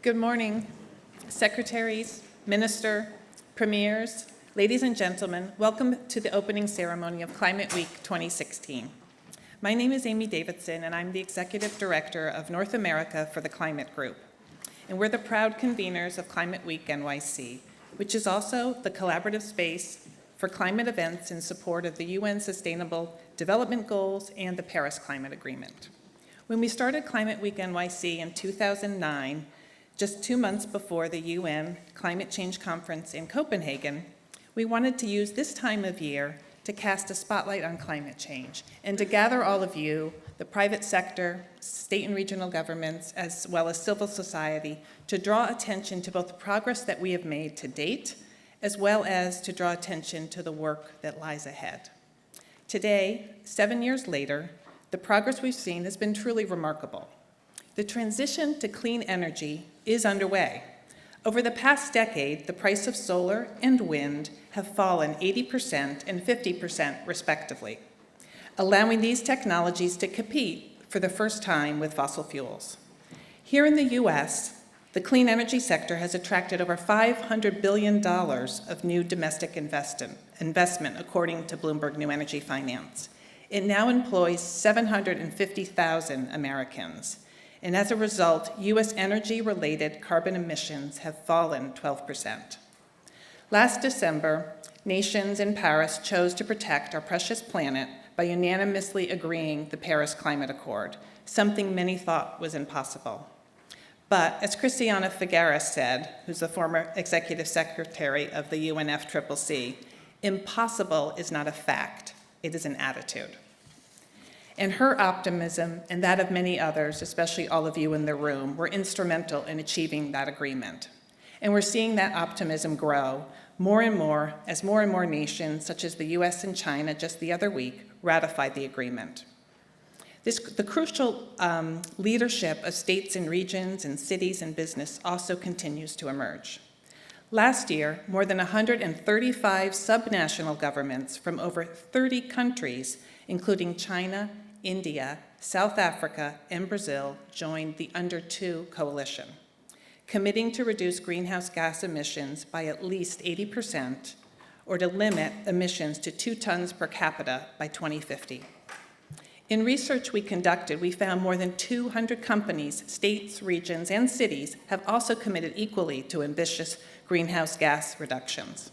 Good morning, secretaries, minister, premiers, ladies and gentlemen. Welcome to the opening ceremony of Climate Week 2016. My name is Amy Davidson, and I'm the Executive Director of North America for the Climate Group. And we're the proud conveners of Climate Week NYC, which is also the collaborative space for climate events in support of the UN Sustainable Development Goals and the Paris Climate Agreement. When we started Climate Week NYC in 2009, just 2 months before the UN Climate Change Conference in Copenhagen, we wanted to use this time of year to cast a spotlight on climate change and to gather all of you, the private sector, state and regional governments, as well as civil society, to draw attention to both the progress that we have made to date, as well as to draw attention to the work that lies ahead. Today, 7 years later, the progress we've seen has been truly remarkable. The transition to clean energy is underway. Over the past decade, the price of solar and wind have fallen 80% and 50% respectively, allowing these technologies to compete for the first time with fossil fuels. Here in the US, the clean energy sector has attracted over $500 billion of new domestic investment, according to Bloomberg New Energy Finance. It now employs 750,000 Americans. And as a result, US energy-related carbon emissions have fallen 12%. Last December, nations in Paris chose to protect our precious planet by unanimously agreeing the Paris Climate Accord, something many thought was impossible. But as Christiana Figueres said, who's the former executive secretary of the UNFCCC, impossible is not a fact, it is an attitude. And her optimism and that of many others, especially all of you in the room, were instrumental in achieving that agreement. And we're seeing that optimism grow more and more as more and more nations, such as the US and China just the other week, ratified the agreement. The crucial leadership of states and regions and cities and business also continues to emerge. Last year, more than 135 subnational governments from over 30 countries, including China, India, South Africa, and Brazil, joined the Under 2 coalition, committing to reduce greenhouse gas emissions by at least 80% or to limit emissions to 2 tons per capita by 2050. In research we conducted, we found more than 200 companies, states, regions, and cities have also committed equally to ambitious greenhouse gas reductions,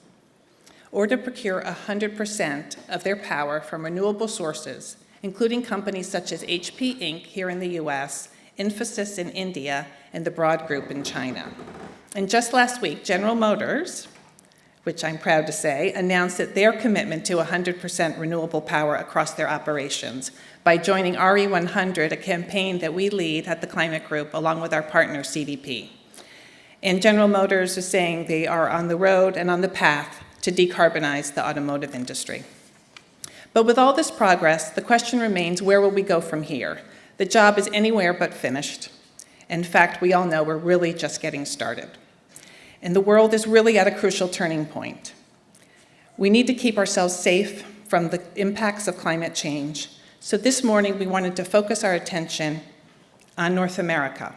or to procure 100% of their power from renewable sources, including companies such as HP Inc. here in the US, Infosys in India, and the Broad Group in China. And just last week, General Motors, which I'm proud to say, announced that their commitment to 100% renewable power across their operations by joining RE100, a campaign that we lead at the Climate Group along with our partner CDP. And General Motors is saying they are on the road and on the path to decarbonize the automotive industry. But with all this progress, the question remains, where will we go from here? The job is anywhere but finished. In fact, we all know we're really just getting started. And the world is really at a crucial turning point. We need to keep ourselves safe from the impacts of climate change. So this morning, we wanted to focus our attention on North America,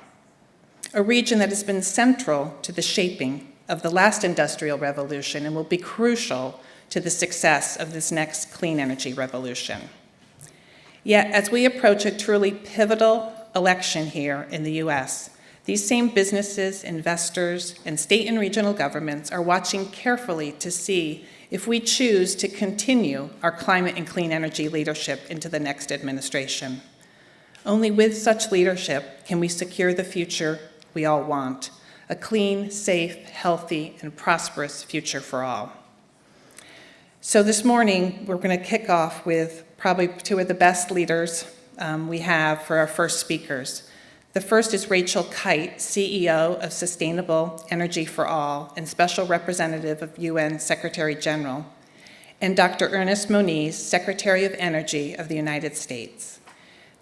a region that has been central to the shaping of the last industrial revolution and will be crucial to the success of this next clean energy revolution. Yet, as we approach a truly pivotal election here in the US, these same businesses, investors, and state and regional governments are watching carefully to see if we choose to continue our climate and clean energy leadership into the next administration. Only with such leadership can we secure the future we all want, a clean, safe, healthy, and prosperous future for all. So this morning, we're going to kick off with probably 2 of the best leaders we have for our first speakers. The first is Rachel Kite, CEO of Sustainable Energy for All and Special Representative of UN Secretary General, and Dr. Ernest Moniz, Secretary of Energy of the United States.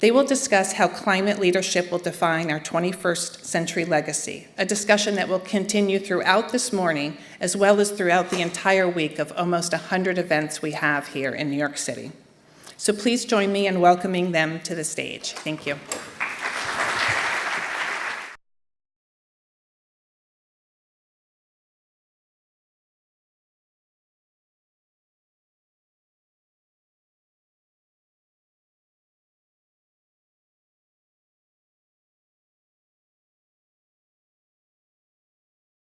They will discuss how climate leadership will define our 21st century legacy, a discussion that will continue throughout this morning, as well as throughout the entire week of almost 100 events we have here in New York City. So please join me in welcoming them to the stage. Thank you.